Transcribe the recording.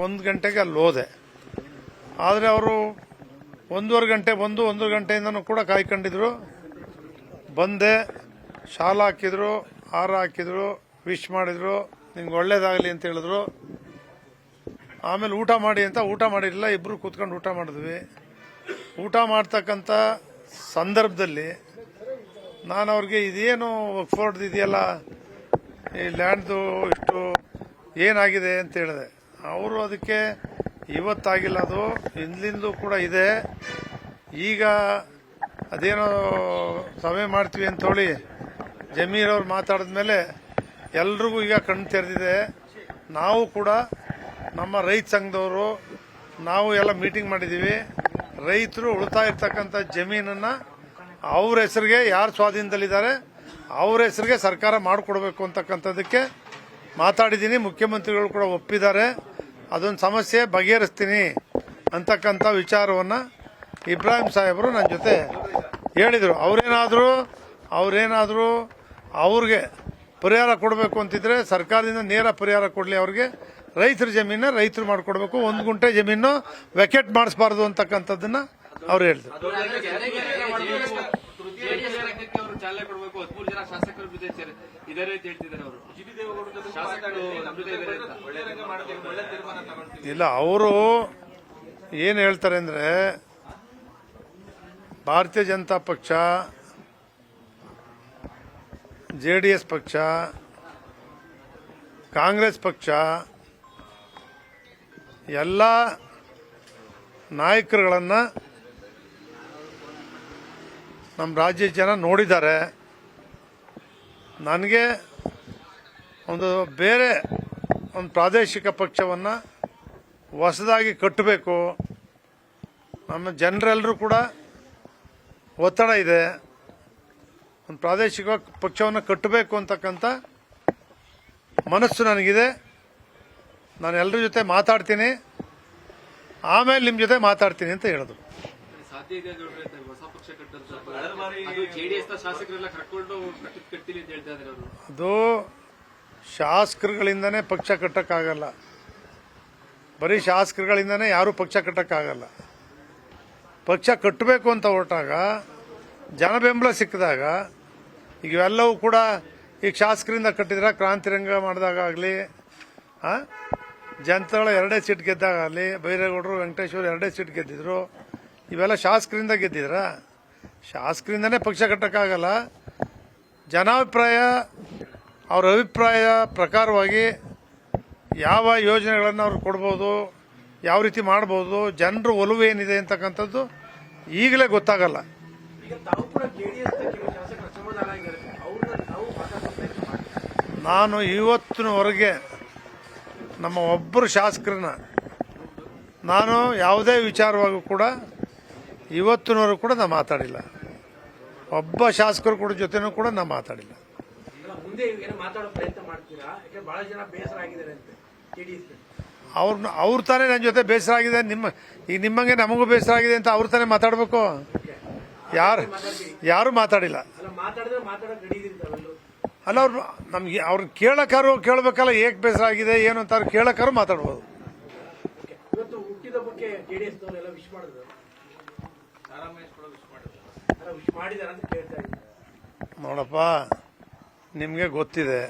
1 ಗಂಟೆಗೆ ಅಲ್ಲಿ ಹೋದೆ. ಆದರೆ ಅವರು 1:15 ಗಂಟೆ ಬಂದು 1 ಗಂಟೆಯಿಂದನೂ ಕೂಡ ಕಾಯ್ಕೊಂಡಿದ್ರು. ಬಂದೆ, ಶಾಲ ಹಾಕಿದ್ರು, ಹಾರ ಹಾಕಿದ್ರು, ವಿಶ್ ಮಾಡಿದ್ರು, ನಿಮ್ಗೆ ಒಳ್ಳೇದಾಗಲಿ ಅಂತ ಹೇಳಿದ್ರು. ಆಮೇಲೆ ಊಟ ಮಾಡಿ ಅಂತ ಊಟ ಮಾಡಿರಲಿಲ್ಲ, ಇಬ್ಬರು ಕೂತ್ಕೊಂಡು ಊಟ ಮಾಡಿದ್ವಿ. ಊಟ ಮಾಡ್ತಕ್ಕಂಥ ಸಂದರ್ಭದಲ್ಲಿ ನಾನು ಅವ್ರಿಗೆ ಇದೇನು ವಕ್ಫ್ ಇದೆಯಲ್ಲ, ಈ ಲ್ಯಾಂಡ್ದು ಇಷ್ಟು ಏನಾಗಿದೆ ಅಂತ ಹೇಳಿದೆ. ಅವರು ಅದಕ್ಕೆ ಇವತ್ತಾಗಿಲ್ಲ, ಅದು ಹಿಂದಿಂದಲೂ ಕೂಡ ಇದೆ. ಈಗ ಅದೇನೋ ಸಭೆ ಮಾಡ್ತೀವಿ ಅಂತೇಳಿ ಜಮೀರವ್ರು ಮಾತಾಡಿದ್ಮೇಲೆ ಎಲ್ರಿಗೂ ಈಗ ಕಣ್ಣು ತೆರೆದಿದೆ. ನಾವು ಕೂಡ ನಮ್ಮ ರೈತ ಸಂಘದವರು ನಾವು ಎಲ್ಲ ಮೀಟಿಂಗ್ ಮಾಡಿದ್ದೀವಿ. ರೈತರು ಉಳಿತಾ ಇರ್ತಕ್ಕಂಥ ಜಮೀನನ್ನು ಅವ್ರ ಹೆಸರಿಗೆ ಯಾರು ಸ್ವಾಧೀನದಲ್ಲಿದ್ದಾರೆ ಅವ್ರ ಹೆಸರಿಗೆ ಸರ್ಕಾರ ಮಾಡಿಕೊಡ್ಬೇಕು ಅಂತಕ್ಕಂಥದ್ದಕ್ಕೆ ಮಾತಾಡಿದ್ದೀನಿ. ಮುಖ್ಯಮಂತ್ರಿಗಳು ಕೂಡ ಒಪ್ಪಿದ್ದಾರೆ. ಅದೊಂದು ಸಮಸ್ಯೆ ಬಗೆಹರಿಸ್ತೀನಿ ಅಂತಕ್ಕಂಥ ವಿಚಾರವನ್ನು ಇಬ್ರಾಹಿಂ ಸಾಹೇಬರು ನನ್ನ ಜೊತೆ ಹೇಳಿದರು. ಅವರೇನಾದರೂ ಅವ್ರಿಗೆ ಪರಿಹಾರ ಕೊಡಬೇಕು ಅಂತಿದ್ರೆ ಸರ್ಕಾರದಿಂದ ನೇರ ಪರಿಹಾರ ಕೊಡಲಿ. ಅವ್ರಿಗೆ ರೈತರ ಜಮೀನ ರೈತರು ಮಾಡಿಕೊಡ್ಬೇಕು, 1 ಗುಂಟೆ ಜಮೀನು ವೆಕೆಟ್ ಮಾಡಿಸಬಾರ್ದು ಅಂತಕ್ಕಂಥದ್ದನ್ನ ಅವ್ರು ಹೇಳಿದ್ರು. ಇಲ್ಲ, ಅವರು ಏನು ಹೇಳ್ತಾರೆ ಅಂದ್ರೆ, ಭಾರತೀಯ ಜನತಾ ಪಕ್ಷ, JDS ಪಕ್ಷ, ಕಾಂಗ್ರೆಸ್ ಪಕ್ಷ ಎಲ್ಲ ನಾಯಕರುಗಳನ್ನು ನಮ್ಮ ರಾಜ್ಯದ ಜನ ನೋಡಿದ್ದಾರೆ. ನನಗೆ ಬೇರೆ ಒಂದು ಪ್ರಾದೇಶಿಕ ಪಕ್ಷವನ್ನು ಹೊಸದಾಗಿ ಕಟ್ಟಬೇಕು, ನಮ್ಮ ಜನರೆಲ್ಲರೂ ಕೂಡ ಒತ್ತಡ ಇದೆ, ಒಂದು ಪ್ರಾದೇಶಿಕ ಪಕ್ಷವನ್ನು ಕಟ್ಟಬೇಕು ಅಂತಕ್ಕಂಥ ಮನಸ್ಸು ನನಗಿದೆ. ನಾನು ಎಲ್ಲರ ಜೊತೆ ಮಾತಾಡ್ತೀನಿ, ಆಮೇಲೆ ನಿಮ್ಮ ಜೊತೆ ಮಾತಾಡ್ತೀನಿ ಅಂತ ಹೇಳಿದ್ರು. ಅದು ಶಾಸಕರುಗಳಿಂದನೇ ಪಕ್ಷ ಕಟ್ಟಕ್ಕಾಗಲ್ಲ, ಬರೀ ಶಾಸಕರುಗಳಿಂದನೇ ಯಾರೂ ಪಕ್ಷ ಕಟ್ಟಕ್ಕಾಗಲ್ಲ. ಪಕ್ಷ ಕಟ್ಟಬೇಕು ಅಂತ ಹೊರಟಾಗ ಜನ ಬೆಂಬಲ ಸಿಕ್ಕಿದಾಗ, ಈಗ ಇವೆಲ್ಲವೂ ಕೂಡ ಈಗ ಶಾಸಕರಿಂದ ಕಟ್ಟಿದ್ರೆ, ಕ್ರಾಂತಿರಂಗ ಮಾಡಿದಾಗಲಿ, ಜನತಾದಳ 2 ಸೀಟ್ ಗೆದ್ದಾಗಲಿ, ಬೈರೇಗೌಡರು, ವೆಂಕಟೇಶ್ವರ 2 ಸೀಟ್ ಗೆದ್ದಿದ್ರು. ಇವೆಲ್ಲ ಶಾಸಕರಿಂದ ಗೆದ್ದಿದ್ರ? ಶಾಸಕರಿಂದನೇ ಪಕ್ಷ ಕಟ್ಟಕ್ಕಾಗಲ್ಲ. ಜನಾಭಿಪ್ರಾಯ, ಅವ್ರ ಅಭಿಪ್ರಾಯ ಪ್ರಕಾರವಾಗಿ ಯಾವ ಯೋಜನೆಗಳನ್ನು ಅವ್ರು ಕೊಡ್ಬೋದು, ಯಾವ ರೀತಿ ಮಾಡ್ಬೋದು, ಜನರ ಒಲವು ಏನಿದೆ ಅಂತಕ್ಕಂಥದ್ದು ಈಗಲೇ ಗೊತ್ತಾಗಲ್ಲ. ನಾನು ಇವತ್ತಿನವರೆಗೆ ನಮ್ಮ ಒಬ್ಬರು ಶಾಸಕರನ್ನ ನಾನು ಯಾವುದೇ ವಿಚಾರವಾಗೂ ಕೂಡ ಇವತ್ತಿನವರೆಗೂ ಕೂಡ ನಾನು ಮಾತಾಡಿಲ್ಲ. ಒಬ್ಬ ಶಾಸಕರು ಕೂಡ ಜೊತೆನೂ ಕೂಡ ನಾನು ಮಾತಾಡಿಲ್ಲ. ಅವ್ರು ತಾನೇ ನನ್ನ ಜೊತೆ ಬೇಸರ ಆಗಿದೆ, ಈಗ ನಿಮ್ಮಂಗೆ ನಮಗೂ ಬೇಸರ ಆಗಿದೆ ಅಂತ ಅವ್ರು ತಾನೇ ಮಾತಾಡಬೇಕು. ಯಾರು ಮಾತಾಡಿಲ್ಲ. ಅಲ್ಲ, ಅವ್ರು ಕೇಳಬೇಕಲ್ಲ, ಏಕ್ ಬೇಸರ ಆಗಿದೆ ಏನು ಅಂತ ಕೇಳಕ್ಕಾರು ಮಾತಾಡ್ಬೋದು. ನೋಡಪ್ಪ, ನಿಮಗೆ ಗೊತ್ತಿದೆ,